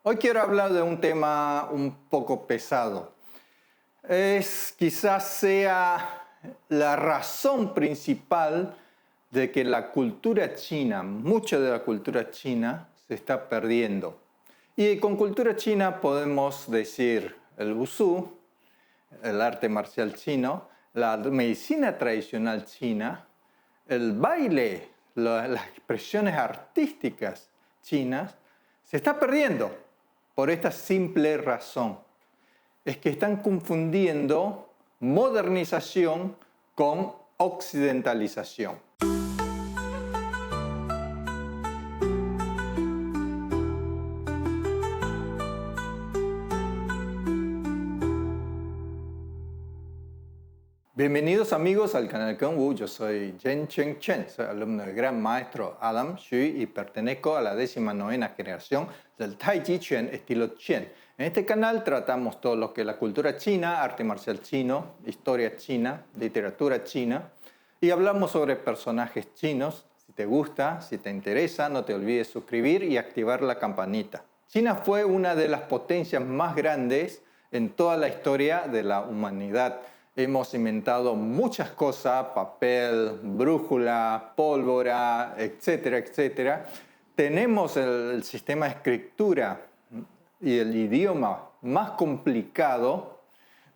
Hoy quiero hablar de un tema un poco pesado. Quizás sea la razón principal de que la cultura china, mucha de la cultura china, se está perdiendo. Y con cultura china podemos decir el wushu, el arte marcial chino, la medicina tradicional china, el baile, las expresiones artísticas chinas, se está perdiendo por esta simple razón. Es que están confundiendo modernización con occidentalización. Bienvenidos amigos al canal Kung Wu. Yo soy Chen Cheng Chen, soy alumno del gran maestro Adam Xu y pertenezco a la 19ª generación del Tai Chi Chuan estilo Chen. En este canal tratamos todo lo que es la cultura china, arte marcial chino, historia china, literatura china y hablamos sobre personajes chinos. Si te gusta, si te interesa, no te olvides suscribir y activar la campanita. China fue una de las potencias más grandes en toda la historia de la humanidad. Hemos inventado muchas cosas, papel, brújula, pólvora, etcétera, etcétera. Tenemos el sistema de escritura y el idioma más complicado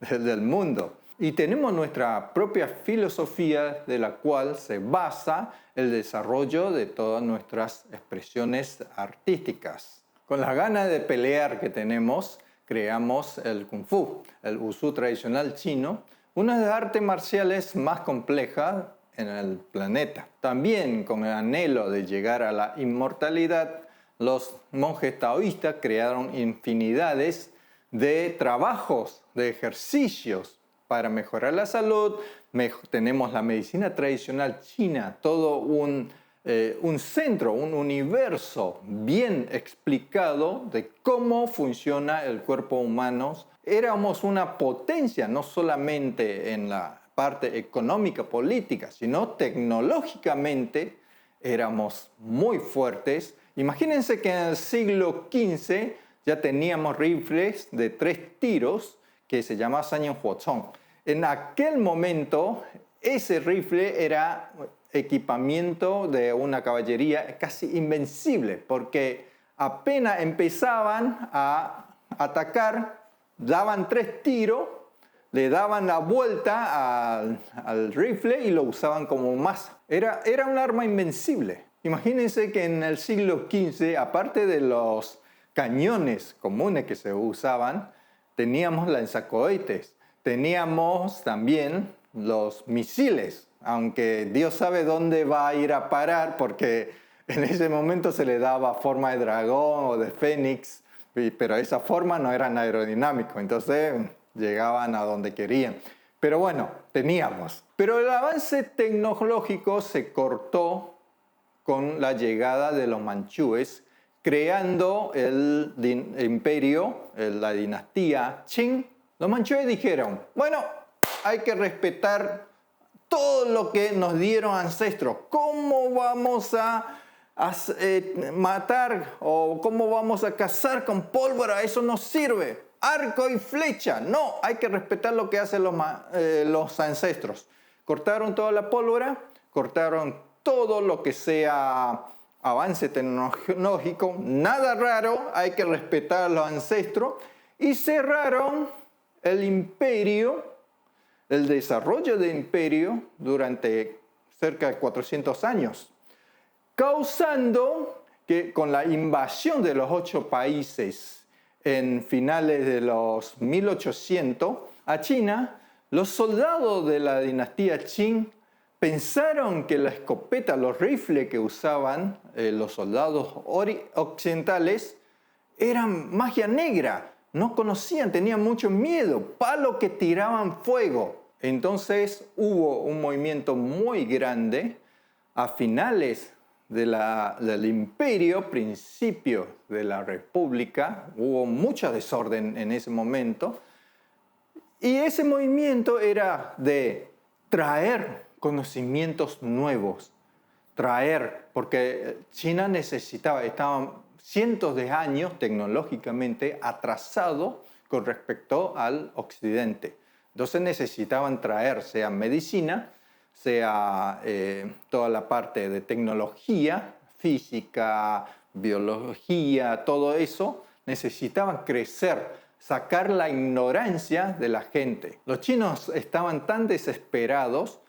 del mundo. Y tenemos nuestra propia filosofía de la cual se basa el desarrollo de todas nuestras expresiones artísticas. Con las ganas de pelear que tenemos, creamos el Kung Fu, el Wushu tradicional chino, una de las artes marciales más complejas en el planeta. También con el anhelo de llegar a la inmortalidad, los monjes taoístas crearon infinidades de trabajos, de ejercicios para mejorar la salud. Tenemos la medicina tradicional china, todo un centro, un universo bien explicado de cómo funciona el cuerpo humano. Éramos una potencia, no solamente en la parte económica, política, sino tecnológicamente éramos muy fuertes. Imagínense que en el siglo XV ya teníamos rifles de 3 tiros que se llama Sanyan Huozhong. En aquel momento, ese rifle era equipamiento de una caballería casi invencible, porque apenas empezaban a atacar, daban 3 tiros, le daban la vuelta al rifle y lo usaban como masa. Era un arma invencible. Imagínense que en el siglo XV, aparte de los cañones comunes que se usaban, teníamos lanzacohetes, teníamos también los misiles, aunque Dios sabe dónde va a ir a parar, porque en ese momento se le daba forma de dragón o de fénix, pero esa forma no eran aerodinámicos, entonces llegaban a donde querían. Pero bueno, teníamos. Pero el avance tecnológico se cortó con la llegada de los manchúes, creando el imperio, la dinastía Qing. Los manchúes dijeron, bueno, hay que respetar todo lo que nos dieron ancestros. ¿Cómo vamos a matar o cómo vamos a cazar con pólvora? Eso no sirve. Arco y flecha. No, hay que respetar lo que hacen los ancestros. Cortaron toda la pólvora, cortaron todo lo que sea avance tecnológico. Nada raro, hay que respetar a los ancestros. Y cerraron el imperio, el desarrollo del imperio durante cerca de 400 años, causando que con la invasión de los 8 países en finales de los 1800 a China, los soldados de la dinastía Qing pensaron que la escopeta, los rifles que usaban los soldados occidentales eran magia negra. No conocían, tenían mucho miedo, palos que tiraban fuego. Entonces hubo un movimiento muy grande a finales del imperio, principio de la república. Hubo mucho desorden en ese momento. Y ese movimiento era de traer conocimientos nuevos, porque China necesitaba, estaban cientos de años tecnológicamente atrasado con respecto al occidente. Entonces necesitaban traer, sea medicina, sea toda la parte de tecnología, física, biología, todo eso, necesitaban crecer, sacar la ignorancia de la gente. Los chinos estaban tan desesperados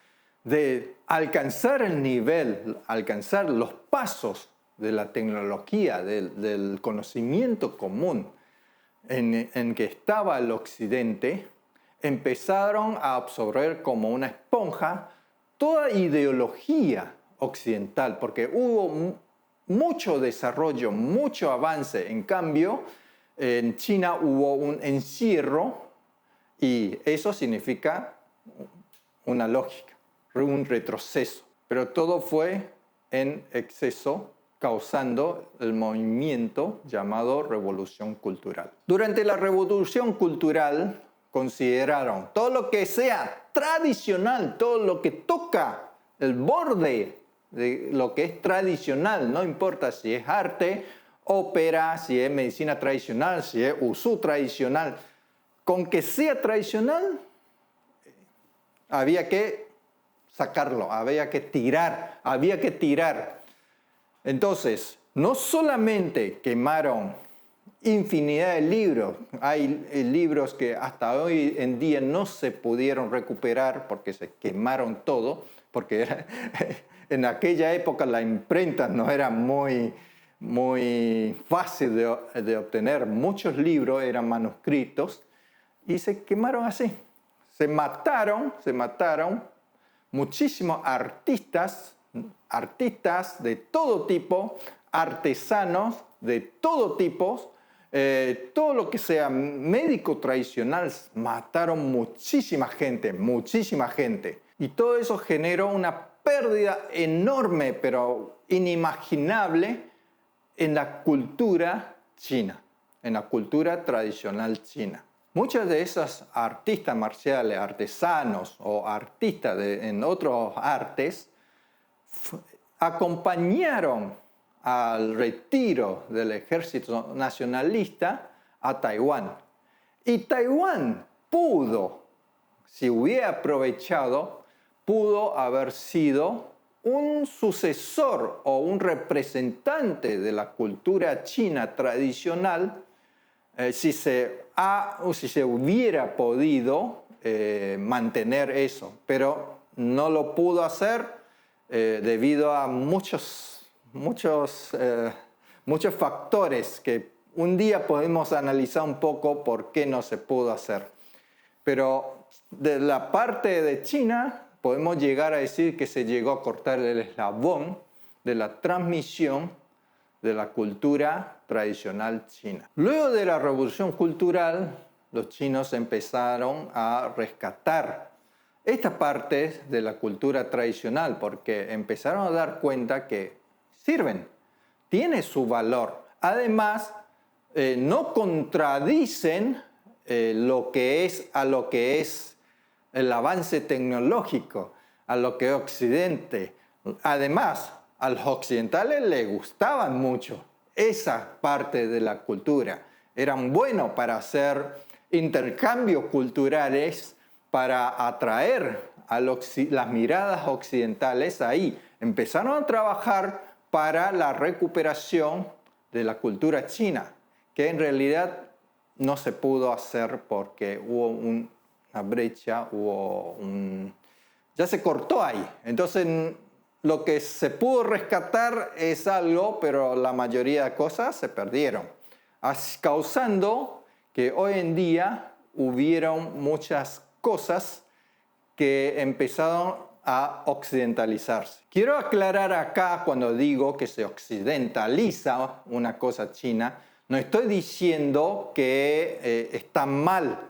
de alcanzar el nivel, alcanzar los pasos de la tecnología, del conocimiento común en que estaba el occidente, empezaron a absorber como una esponja toda ideología occidental, porque hubo mucho desarrollo, mucho avance. En cambio, en China hubo un encierro y eso significa una lógica, un retroceso. Pero todo fue en exceso, causando el movimiento llamado Revolución Cultural. Durante la Revolución Cultural consideraron todo lo que sea tradicional, todo lo que toca el borde de lo que es tradicional, no importa si es arte, ópera, si es medicina tradicional, si es usú tradicional, con que sea tradicional, había que sacarlo, había que tirar. Entonces, no solamente quemaron infinidad de libros, hay libros que hasta hoy en día no se pudieron recuperar porque se quemaron todo, porque en aquella época la imprenta no era muy fácil de obtener. Muchos libros eran manuscritos y se quemaron así. Se mataron muchísimos artistas de todo tipo, artesanos de todo tipo, todo lo que sea médico tradicional, mataron muchísima gente. Y todo eso generó una pérdida enorme, pero inimaginable, en la cultura china, en la cultura tradicional china. Muchos de esos artistas marciales, artesanos o artistas en otros artes, acompañaron al retiro del ejército nacionalista a Taiwán. Y Taiwán pudo, si hubiera aprovechado, pudo haber sido un sucesor o un representante de la cultura china tradicional si se hubiera podido mantener eso. Pero no lo pudo hacer debido a muchos factores que un día podemos analizar un poco por qué no se pudo hacer. Pero de la parte de China podemos llegar a decir que se llegó a cortar el eslabón de la transmisión de la cultura tradicional china. Luego de la Revolución Cultural, los chinos empezaron a rescatar esta parte de la cultura tradicional porque empezaron a dar cuenta que sirven, tiene su valor. Además, no contradicen a lo que es el avance tecnológico, a lo que es Occidente. Además, a los occidentales les gustaban mucho esa parte de la cultura. Eran buenos para hacer intercambios culturales, para atraer a las miradas occidentales ahí. Empezaron a trabajar para la recuperación de la cultura china, que en realidad no se pudo hacer porque hubo una brecha, ya se cortó ahí. Entonces, lo que se pudo rescatar es algo, pero la mayoría de cosas se perdieron, causando que hoy en día hubieron muchas cosas que empezaron a occidentalizarse. Quiero aclarar acá, cuando digo que se occidentaliza una cosa china, no estoy diciendo que está mal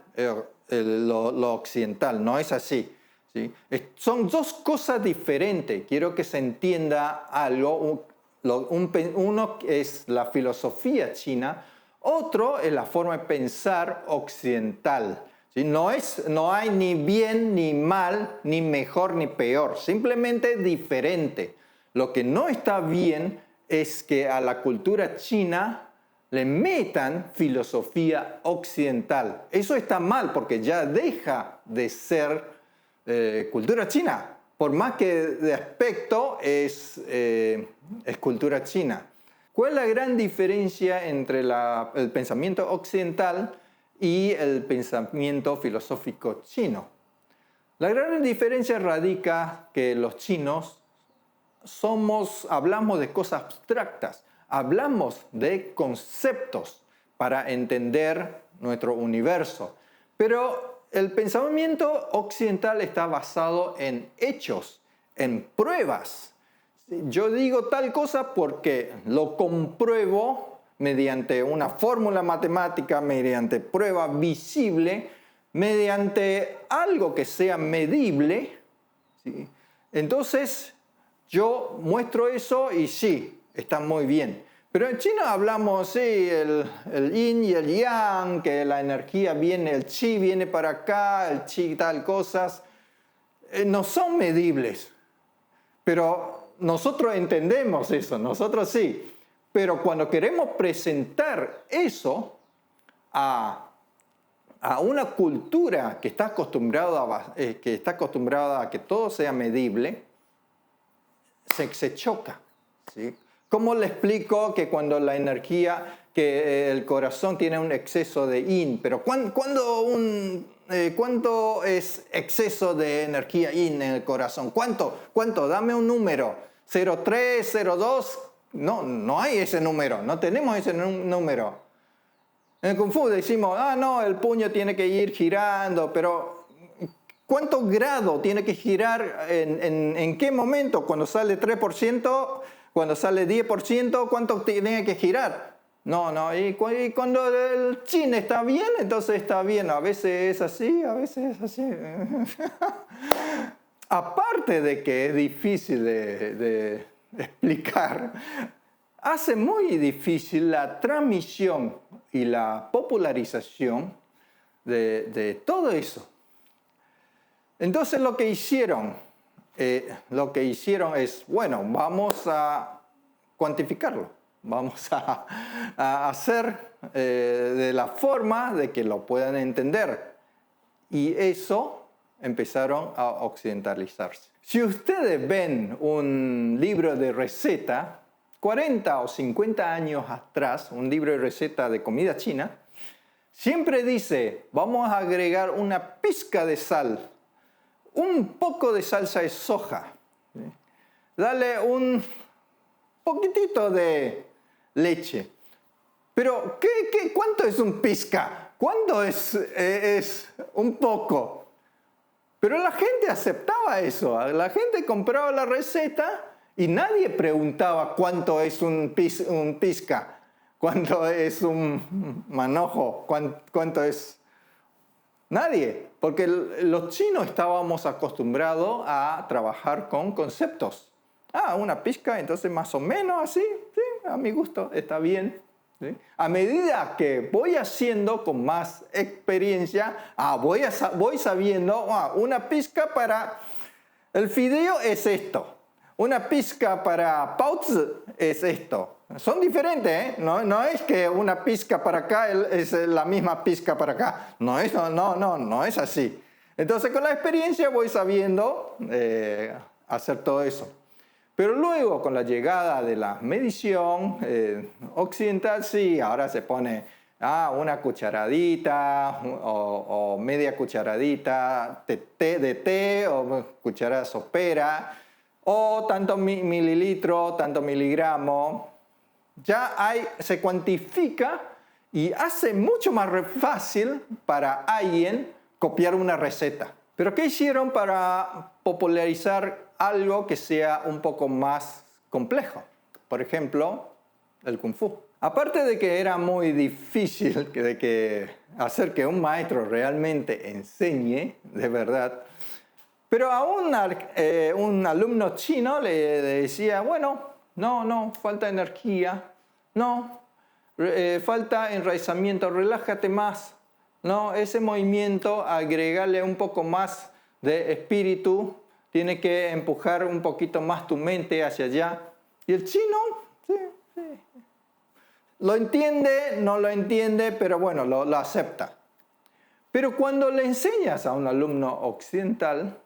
lo occidental, no es así. ¿Sí? Son dos cosas diferentes. Quiero que se entienda algo. Uno es la filosofía china, otro es la forma de pensar occidental. ¿Sí? No hay ni bien ni mal, ni mejor ni peor, simplemente diferente. Lo que no está bien es que a la cultura china le metan filosofía occidental. Eso está mal porque ya deja de ser cultura china, por más que de aspecto es cultura china. ¿Cuál es la gran diferencia entre el pensamiento occidental y el pensamiento filosófico chino? La gran diferencia radica que los chinos hablamos de cosas abstractas, hablamos de conceptos para entender nuestro universo, pero el pensamiento occidental está basado en hechos, en pruebas. Yo digo tal cosa porque lo compruebo mediante una fórmula matemática, mediante prueba visible, mediante algo que sea medible, ¿sí? Entonces, yo muestro eso y sí, está muy bien. Pero en China hablamos, sí, el yin y el yang, que la energía viene, el chi viene para acá, el chi tal cosas. No son medibles, pero nosotros entendemos eso, nosotros sí. Pero cuando queremos presentar eso a una cultura que está acostumbrada a que todo sea medible, se choca, ¿sí? ¿Cómo le explico que cuando la energía, que el corazón tiene un exceso de yin, pero ¿cuánto es exceso de energía yin en el corazón? ¿Cuánto? Dame un número. ¿0,3, 0,2? No hay ese número, no tenemos ese número. En el Kung Fu decimos, no, el puño tiene que ir girando, pero ¿cuántos grados tiene que girar? ¿En qué momento? ¿Cuando sale 3%? ¿Cuando sale 10%? ¿Cuánto tiene que girar? No. Y cuando el chin está bien, entonces está bien. A veces es así, a veces es así. Aparte de que es difícil de explicar, hace muy difícil la transmisión y la popularización de todo eso. Entonces lo que hicieron es, bueno, vamos a cuantificarlo, vamos a hacer de la forma de que lo puedan entender. Y eso empezaron a occidentalizarse. Si ustedes ven un libro de receta, 40 o 50 años atrás, un libro de receta de comida china, siempre dice, vamos a agregar una pizca de sal, un poco de salsa de soja, ¿sí? Dale un poquitito de leche. Pero, ¿cuánto es un pizca? ¿Cuánto es un poco? Pero la gente aceptaba eso. La gente compraba la receta y nadie preguntaba cuánto es un pizca, cuánto es un manojo, cuánto es... Nadie, porque los chinos estábamos acostumbrados a trabajar con conceptos. Una pizca, entonces más o menos así, sí, a mi gusto, está bien. ¿Sí? A medida que voy haciendo con más experiencia, voy sabiendo, una pizca para el fideo es esto, una pizca para paozi es esto. Son diferentes, ¿eh? No es que una pizca para acá es la misma pizca para acá. No es así. Entonces con la experiencia voy sabiendo hacer todo eso. Pero luego, con la llegada de la medición occidental, sí, ahora se pone una cucharadita o media cucharadita de té o cucharada sopera, o tanto mililitro, tanto miligramo. Ya se cuantifica y hace mucho más fácil para alguien copiar una receta. Pero ¿qué hicieron para popularizar algo que sea un poco más complejo? Por ejemplo, el Kung Fu. Aparte de que era muy difícil hacer que un maestro realmente enseñe de verdad, pero a un alumno chino le decía, bueno, no, falta energía, falta enraizamiento, relájate más. No, ese movimiento, agregarle un poco más de espíritu, tiene que empujar un poquito más tu mente hacia allá. Y el chino Sí, sí. Lo entiende, no lo entiende, pero bueno, lo acepta. Pero cuando le enseñas a un alumno occidental,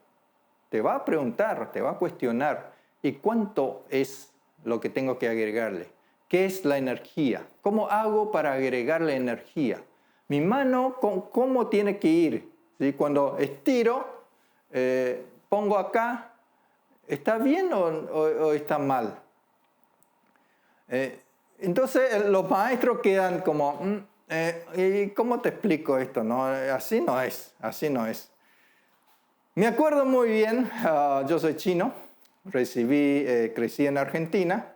te va a preguntar, te va a cuestionar, ¿y cuánto es lo que tengo que agregarle? ¿Qué es la energía? ¿Cómo hago para agregarle energía? Mi mano, ¿cómo tiene que ir? ¿Sí? Cuando estiro, pongo acá, ¿está bien o está mal? Entonces los maestros quedan como, ¿y cómo te explico esto? No, así no es, así no es. Me acuerdo muy bien, yo soy chino, crecí en Argentina,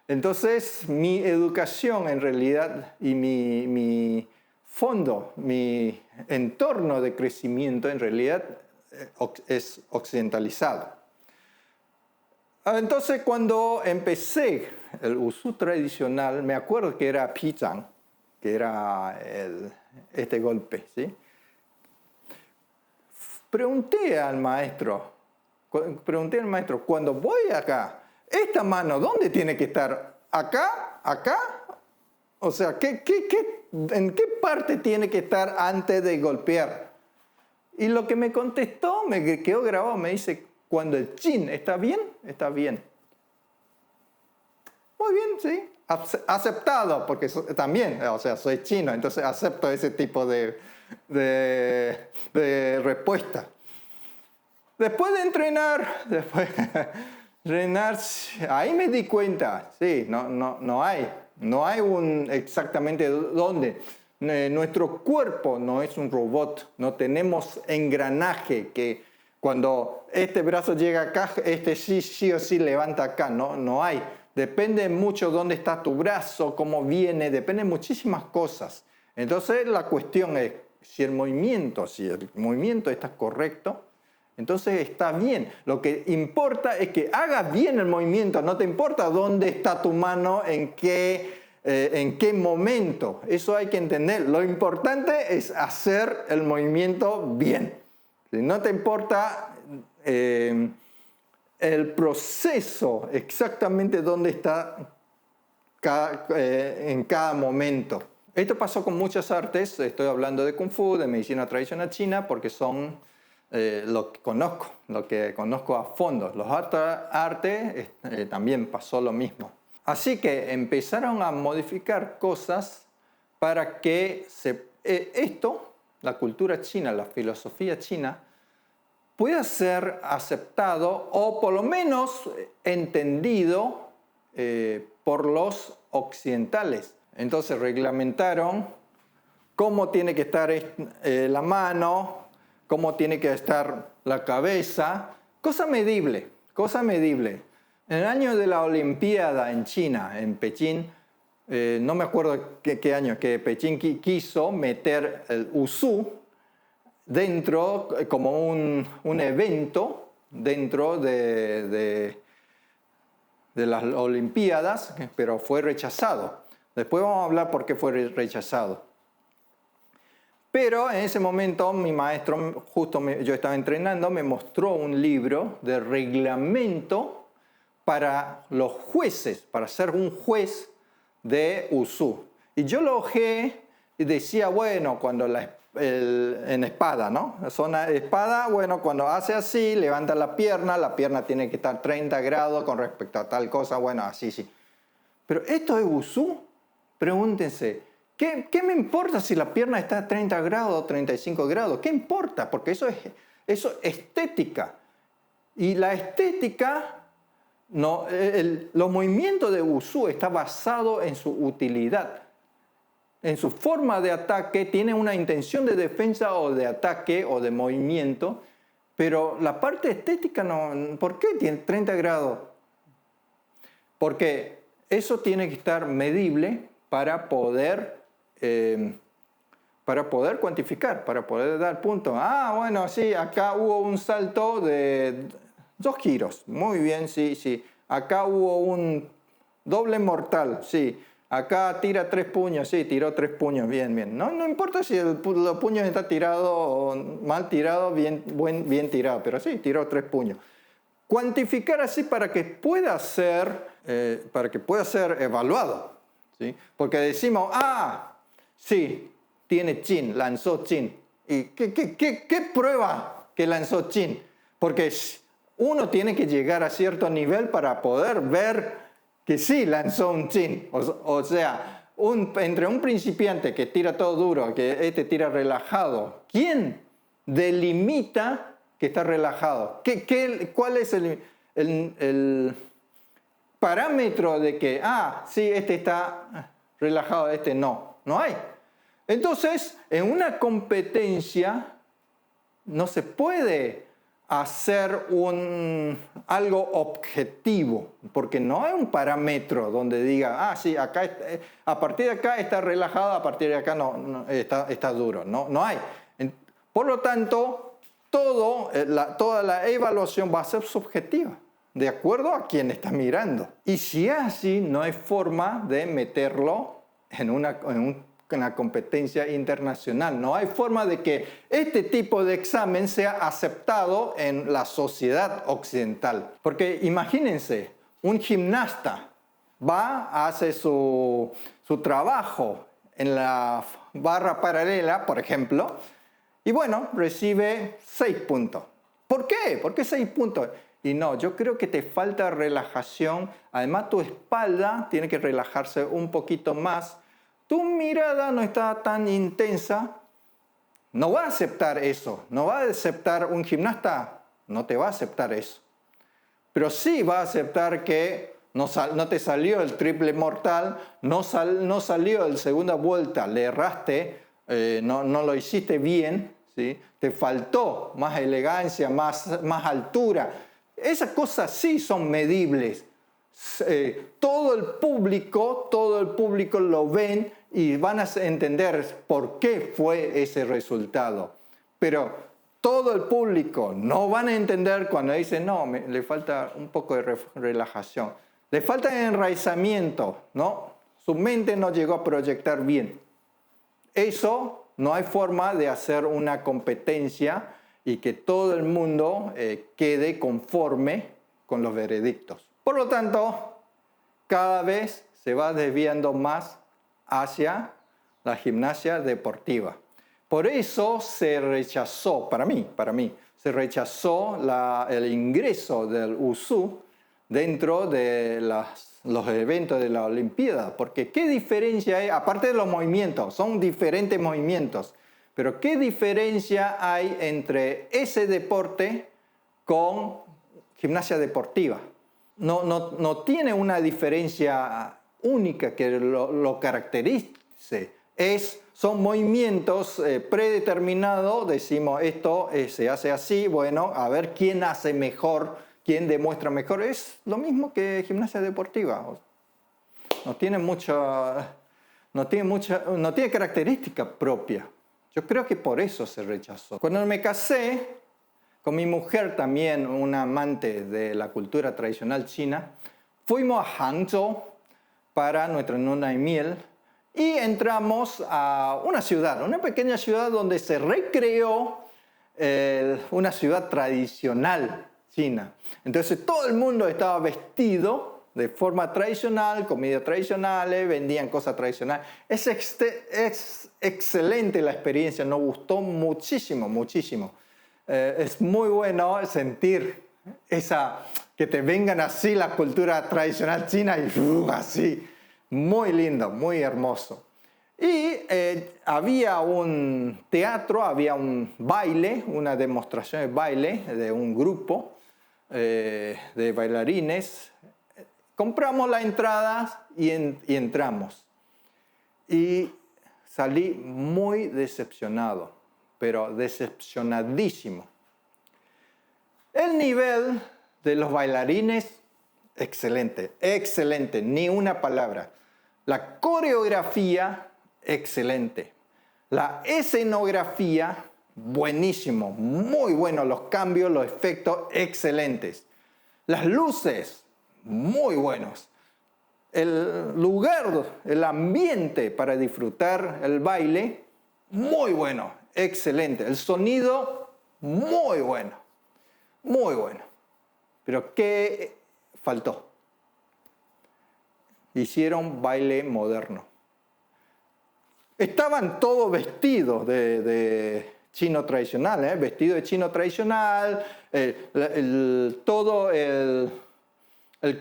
entonces mi educación en realidad y mi fondo, mi entorno de crecimiento en realidad es occidentalizado. Entonces cuando empecé el Wushu tradicional, me acuerdo que era Pizhang, que era este golpe, ¿sí? Pregunté al maestro, cuando voy acá, ¿esta mano dónde tiene que estar? ¿Acá? ¿Acá? O sea, ¿en qué parte tiene que estar antes de golpear? Y lo que me contestó, me quedó grabado, me dice, cuando el chin está bien, está bien. Muy bien, sí. Aceptado, porque también, o sea, soy chino, entonces acepto ese tipo de respuesta. Después de entrenar, ahí me di cuenta, sí, no hay exactamente dónde. Nuestro cuerpo no es un robot, no tenemos engranaje que cuando este brazo llega acá, este sí o sí levanta acá, no hay. Depende mucho dónde está tu brazo, cómo viene, depende de muchísimas cosas. Entonces la cuestión es si el movimiento está correcto, entonces está bien. Lo que importa es que hagas bien el movimiento, no te importa dónde está tu mano, en qué momento. Eso hay que entender. Lo importante es hacer el movimiento bien. No te importa el proceso, exactamente dónde está en cada momento. Esto pasó con muchas artes, estoy hablando de Kung Fu, de medicina tradicional china, porque son lo que conozco a fondo. Los artes también pasó lo mismo. Así que empezaron a modificar cosas para que la cultura china, la filosofía china, pueda ser aceptado o por lo menos entendido por los occidentales. Entonces reglamentaron cómo tiene que estar la mano, cómo tiene que estar la cabeza, cosa medible. En el año de la Olimpiada en China, en Pekín, no me acuerdo qué año, que Pekín quiso meter el Wushu dentro, como un evento dentro de las Olimpiadas, pero fue rechazado. Después vamos a hablar por qué fue rechazado. Pero en ese momento mi maestro, yo estaba entrenando, me mostró un libro de reglamento para los jueces, para ser un juez de Wushu. Y yo lo ojé y decía, bueno, cuando en espada, ¿no? Zona de espada, bueno, cuando hace así, levanta la pierna tiene que estar 30 grados con respecto a tal cosa, bueno, así, sí. Pero esto es Wushu. Pregúntense, ¿qué me importa si la pierna está a 30 grados o 35 grados? ¿Qué importa? Porque eso es estética. Y la estética, los movimientos de Wushu está basado en su utilidad. En su forma de ataque, tiene una intención de defensa o de ataque o de movimiento, pero la parte estética no. ¿Por qué tiene 30 grados? Porque eso tiene que estar medible para poder cuantificar, para poder dar puntos. Bueno, sí, acá hubo un salto de 2 giros. Muy bien, sí. Acá hubo un doble mortal, sí. Acá tira 3 puños, sí, tiró 3 puños, bien. No importa si los puños están tirados o mal tirados, bien tirado, pero sí, tiró 3 puños. cuantificar así para que pueda ser evaluado, ¿sí? Porque decimos, sí, tiene chin, lanzó chin. ¿Y qué prueba que lanzó chin? Porque uno tiene que llegar a cierto nivel para poder ver que sí lanzó un chin. O sea, entre un principiante que tira todo duro, que tira relajado, ¿quién delimita que está relajado? ¿Cuál es el parámetro de que, sí, este está relajado, este no? No hay. Entonces, en una competencia no se puede hacer algo objetivo, porque no hay un parámetro donde diga, sí, acá a partir de acá está relajado, a partir de acá no está duro. No hay. Por lo tanto, toda la evaluación va a ser subjetiva, de acuerdo a quien está mirando. Y si es así, no hay forma de meterlo en una competencia internacional. No hay forma de que este tipo de examen sea aceptado en la sociedad occidental. Porque imagínense, un gimnasta hace su trabajo en la barra paralela, por ejemplo, y bueno, recibe 6 puntos. ¿Por qué? ¿Por qué 6 puntos? Y no, yo creo que te falta relajación. Además, tu espalda tiene que relajarse un poquito más. Tu mirada no está tan intensa. No va a aceptar eso. No va a aceptar un gimnasta. No te va a aceptar eso. Pero sí va a aceptar que no te salió el triple mortal, no salió el segunda vuelta, le erraste, no lo hiciste bien, ¿sí? Te faltó más elegancia, más altura. Esas cosas sí son medibles. Todo el público lo ven y van a entender por qué fue ese resultado. Pero todo el público no van a entender cuando dicen, no, le falta un poco de relajación. Le falta enraizamiento, ¿no? Su mente no llegó a proyectar bien. Eso no hay forma de hacer una competencia y que todo el mundo quede conforme con los veredictos. Por lo tanto, cada vez se va desviando más hacia la gimnasia deportiva. Por eso se rechazó, para mí, se rechazó el ingreso del Wushu dentro de los eventos de la Olimpiada. Porque ¿qué diferencia hay? Aparte de los movimientos, son diferentes movimientos. Pero ¿qué diferencia hay entre ese deporte con gimnasia deportiva? No tiene una diferencia única que lo caracterice. Son movimientos predeterminados, decimos esto se hace así, bueno, a ver quién hace mejor, quién demuestra mejor. Es lo mismo que gimnasia deportiva. No tiene característica propia. Yo creo que por eso se rechazó. Cuando me casé con mi mujer, también una amante de la cultura tradicional china, fuimos a Hangzhou para nuestra luna de miel y entramos a una pequeña ciudad donde se recreó una ciudad tradicional china. Entonces todo el mundo estaba vestido de forma tradicional, comida tradicional, vendían cosas tradicionales. Es excelente la experiencia, nos gustó muchísimo, muchísimo. Es muy bueno sentir que te vengan así la cultura tradicional china y así. Muy lindo, muy hermoso. Y había un teatro, había un baile, una demostración de baile de un grupo de bailarines. Compramos la entrada y entramos. Y salí muy decepcionado, pero decepcionadísimo. El nivel de los bailarines, excelente, excelente, ni una palabra. La coreografía, excelente. La escenografía, buenísimo, muy bueno. Los cambios, los efectos, excelentes. Las luces, muy buenos. El lugar, el ambiente para disfrutar el baile, muy bueno, excelente. El sonido, muy bueno, muy bueno. Pero ¿qué faltó? Hicieron baile moderno. Estaban todos vestidos de chino tradicional, vestido de chino tradicional, todo el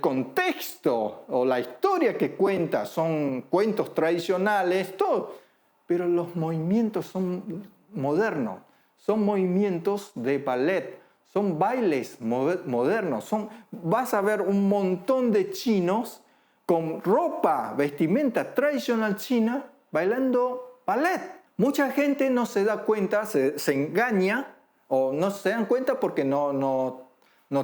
contexto o la historia que cuenta son cuentos tradicionales, todo, pero los movimientos son modernos, son movimientos de ballet, son bailes modernos, vas a ver un montón de chinos con ropa, vestimenta tradicional china, bailando ballet. Mucha gente no se da cuenta, se engaña, o no se dan cuenta porque no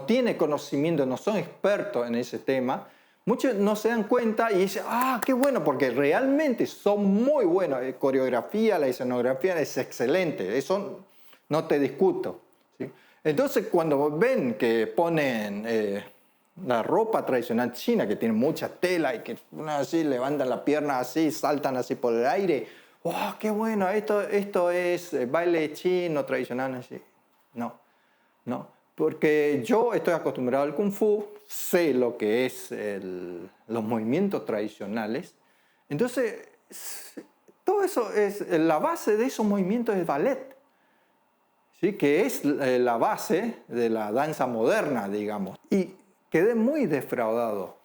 tiene conocimiento, no son expertos en ese tema. Muchos no se dan cuenta y dicen, qué bueno, porque realmente son muy buenos. La coreografía, la escenografía es excelente, eso no te discuto, ¿sí? Entonces, cuando ven que ponen la ropa tradicional china, que tiene mucha tela y que así levantan la pierna así, saltan así por el aire, ¡wow, qué bueno! Esto es baile chino tradicional, así. No. Porque yo estoy acostumbrado al Kung Fu, sé lo que es los movimientos tradicionales. Entonces, todo eso la base de esos movimientos es ballet, ¿sí? Que es la base de la danza moderna, digamos. Y quedé muy defraudado.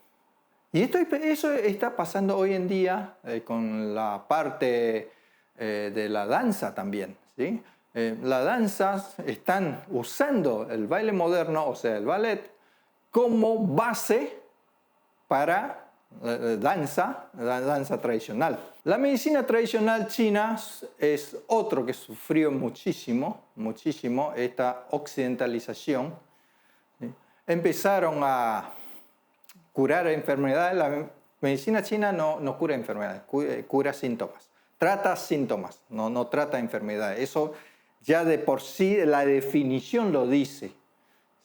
Y eso está pasando hoy en día con la parte de la danza también, ¿sí? Las danzas están usando el baile moderno, o sea, el ballet, como base para la danza tradicional. La medicina tradicional china es otro que sufrió muchísimo esta occidentalización. ¿Sí? Empezaron a curar enfermedades. La medicina china no cura enfermedades, cura síntomas. Trata síntomas, no trata enfermedades. Eso ya de por sí la definición lo dice,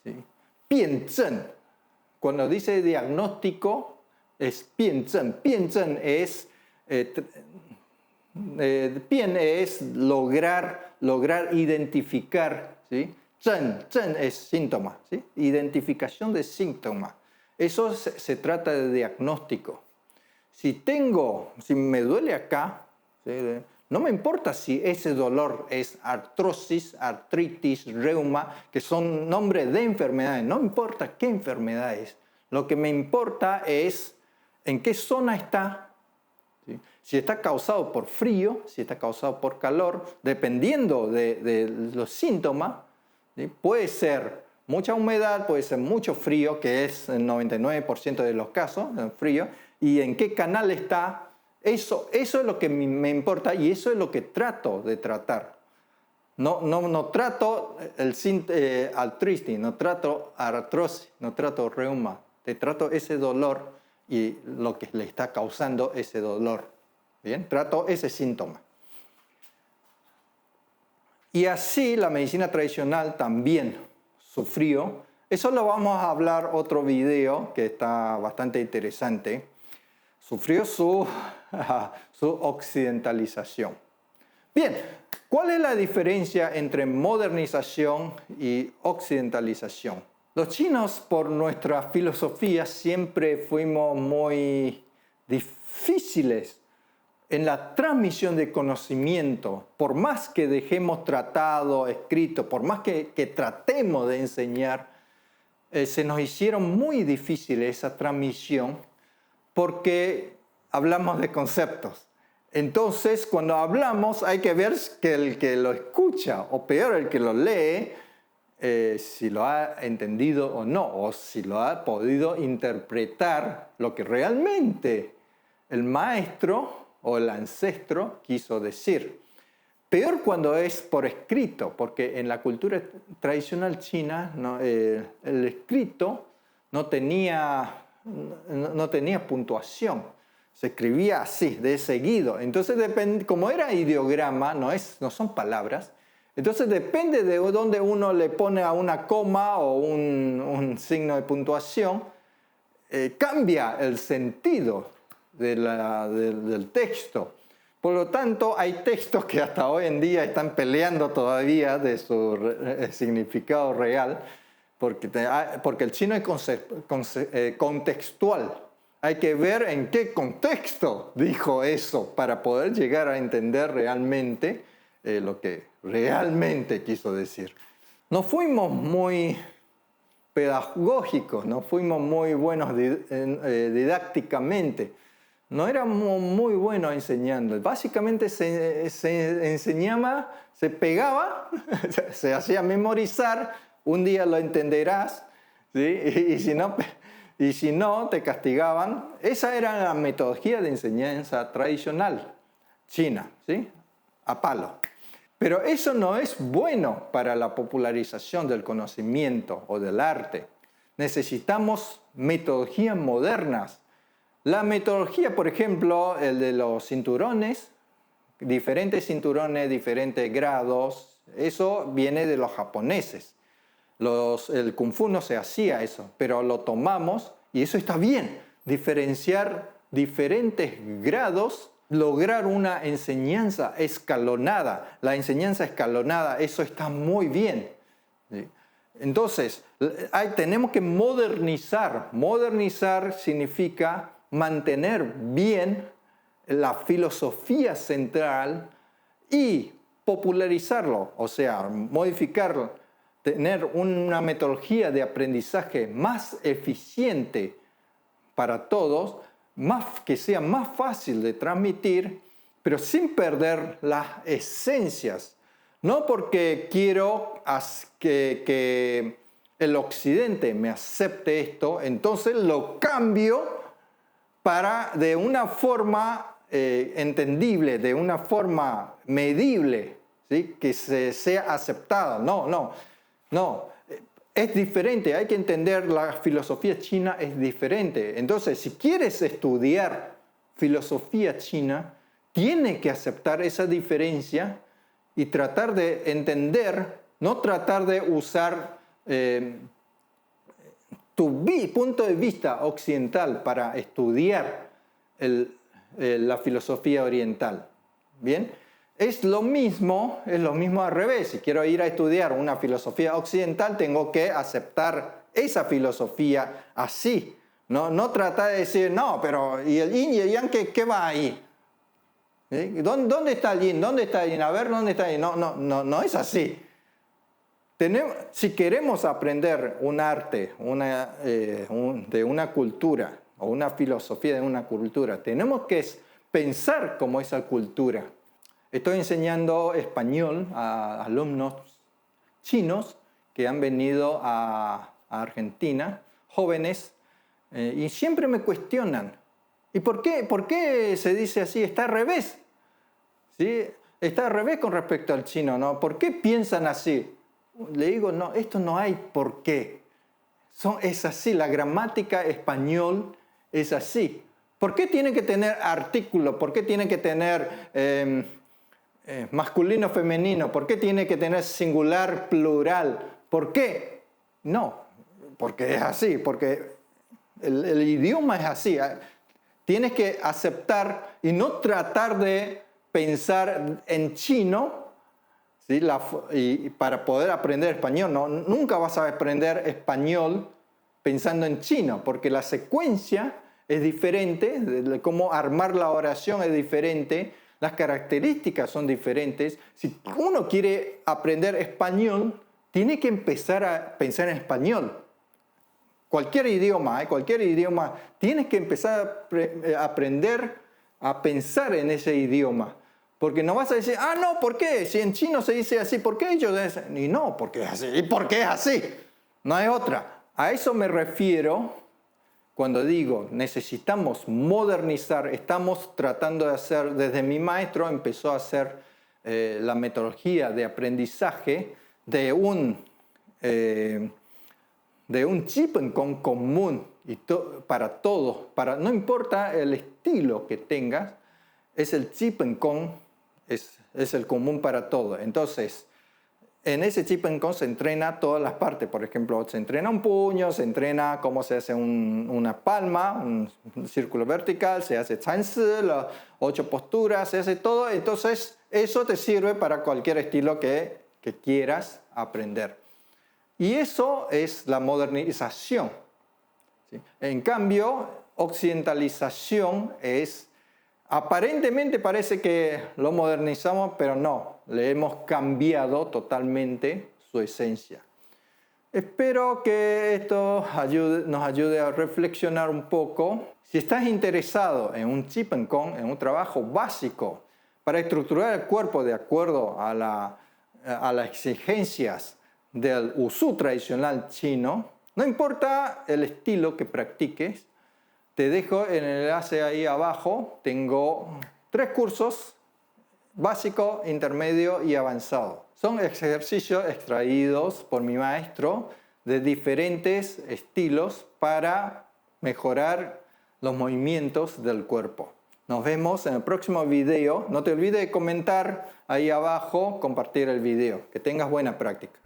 ¿sí? Bianzhen, cuando dice diagnóstico, es bianzhen. Bianzhen es, bien es lograr identificar, ¿sí? Zhen es síntoma, ¿sí? Identificación de síntomas. Eso se trata de diagnóstico. Si me duele acá, ¿sí? No me importa si ese dolor es artrosis, artritis, reuma, que son nombres de enfermedades. No importa qué enfermedad es. Lo que me importa es en qué zona está. ¿Sí? Si está causado por frío, si está causado por calor, dependiendo de los síntomas, ¿sí? Puede ser mucha humedad, puede ser mucho frío, que es el 99% de los casos, el frío, y en qué canal está. Eso es lo que me importa y eso es lo que trato de tratar. No trato artritis, no trato artrosis, no trato reuma. Te trato ese dolor y lo que le está causando ese dolor. Bien, trato ese síntoma. Y así la medicina tradicional también sufrió. Eso lo vamos a hablar otro video que está bastante interesante. Sufrió su occidentalización. Bien, ¿cuál es la diferencia entre modernización y occidentalización? Los chinos, por nuestra filosofía, siempre fuimos muy difíciles en la transmisión de conocimiento. Por más que dejemos tratado, escrito, por más que tratemos de enseñar, se nos hicieron muy difíciles esa transmisión porque hablamos de conceptos. Entonces, cuando hablamos, hay que ver que el que lo escucha, o peor, el que lo lee, si lo ha entendido o no, o si lo ha podido interpretar lo que realmente el maestro o el ancestro quiso decir. Peor cuando es por escrito, porque en la cultura tradicional china el escrito no tenía puntuación, se escribía así, de seguido. Entonces, como era ideograma, no son palabras, entonces depende de dónde uno le pone a una coma o un signo de puntuación, cambia el sentido del texto. Por lo tanto, hay textos que hasta hoy en día están peleando todavía de su significado real, porque el chino es contextual. Hay que ver en qué contexto dijo eso para poder llegar a entender realmente lo que realmente quiso decir. No fuimos muy pedagógicos, no fuimos muy buenos didácticamente. No éramos muy buenos enseñando. Básicamente se enseñaba, se pegaba, se hacía memorizar, un día lo entenderás, ¿sí? Y si no, te castigaban. Esa era la metodología de enseñanza tradicional china, ¿sí? A palo. Pero eso no es bueno para la popularización del conocimiento o del arte. Necesitamos metodologías modernas. La metodología, por ejemplo, el de los cinturones, diferentes grados, eso viene de los japoneses. El Kung Fu no se hacía eso, pero lo tomamos y eso está bien. Diferenciar diferentes grados, lograr una enseñanza escalonada. La enseñanza escalonada, eso está muy bien. ¿Sí? Entonces, tenemos que modernizar. Modernizar significa mantener bien la filosofía central y popularizarlo, o sea, modificarlo, tener una metodología de aprendizaje más eficiente para todos, que sea más fácil de transmitir, pero sin perder las esencias. No porque quiero que el occidente me acepte esto, entonces lo cambio de una forma entendible, de una forma medible, ¿sí? Que sea aceptada. No. Es diferente, hay que entender, la filosofía china es diferente. Entonces, si quieres estudiar filosofía china, tienes que aceptar esa diferencia y tratar de entender, no tratar de usar tu punto de vista occidental para estudiar la filosofía oriental. ¿Bien? Es lo mismo al revés. Si quiero ir a estudiar una filosofía occidental, tengo que aceptar esa filosofía así. No tratar de decir, no, pero ¿y el yin y el yang qué va ahí? ¿Sí? ¿Dónde está el yin? ¿Dónde está el yin? A ver, ¿dónde está el yin? No es así. Si queremos aprender un arte de una cultura o una filosofía de una cultura, tenemos que pensar como esa cultura. Estoy enseñando español a alumnos chinos que han venido a Argentina, jóvenes, y siempre me cuestionan. ¿Y por qué se dice así? Está al revés. ¿Sí? Está al revés con respecto al chino, ¿no? ¿Por qué piensan así? Le digo, no, esto no hay por qué. Es así, la gramática español es así. ¿Por qué tiene que tener artículo? ¿Por qué tiene que tener masculino, femenino? ¿Por qué tiene que tener singular, plural? ¿Por qué? No, porque es así, porque el idioma es así. Tienes que aceptar y no tratar de pensar en chino, ¿sí? Y para poder aprender español. Nunca vas a aprender español pensando en chino, porque la secuencia es diferente, cómo armar la oración es diferente, las características son diferentes. Si uno quiere aprender español, tiene que empezar a pensar en español. Cualquier idioma, tienes que empezar a aprender a pensar en ese idioma. Porque no vas a decir, no, ¿por qué? Si en chino se dice así, ¿por qué ellos dicen? Y no, porque es así. ¿Y por qué es así? No hay otra. A eso me refiero cuando digo, necesitamos modernizar. Estamos tratando de hacer, desde mi maestro empezó a hacer la metodología de aprendizaje de un chip común para todos. No importa el estilo que tengas, es el chip es el común para todos. Entonces, en ese chip se entrena todas las partes. Por ejemplo, se entrena un puño, se entrena cómo se hace una palma, un círculo vertical, se hace Chansi, las 8 posturas, se hace todo. Entonces, eso te sirve para cualquier estilo que quieras aprender. Y eso es la modernización. ¿Sí? En cambio, occidentalización es, aparentemente parece que lo modernizamos, pero no, le hemos cambiado totalmente su esencia. Espero que esto nos ayude a reflexionar un poco. Si estás interesado en un Qigong, en un trabajo básico para estructurar el cuerpo de acuerdo a las exigencias del Wushu tradicional chino, no importa el estilo que practiques, te dejo en el enlace ahí abajo. Tengo 3 cursos, básico, intermedio y avanzado. Son ejercicios extraídos por mi maestro de diferentes estilos para mejorar los movimientos del cuerpo. Nos vemos en el próximo video. No te olvides de comentar ahí abajo, compartir el video. Que tengas buena práctica.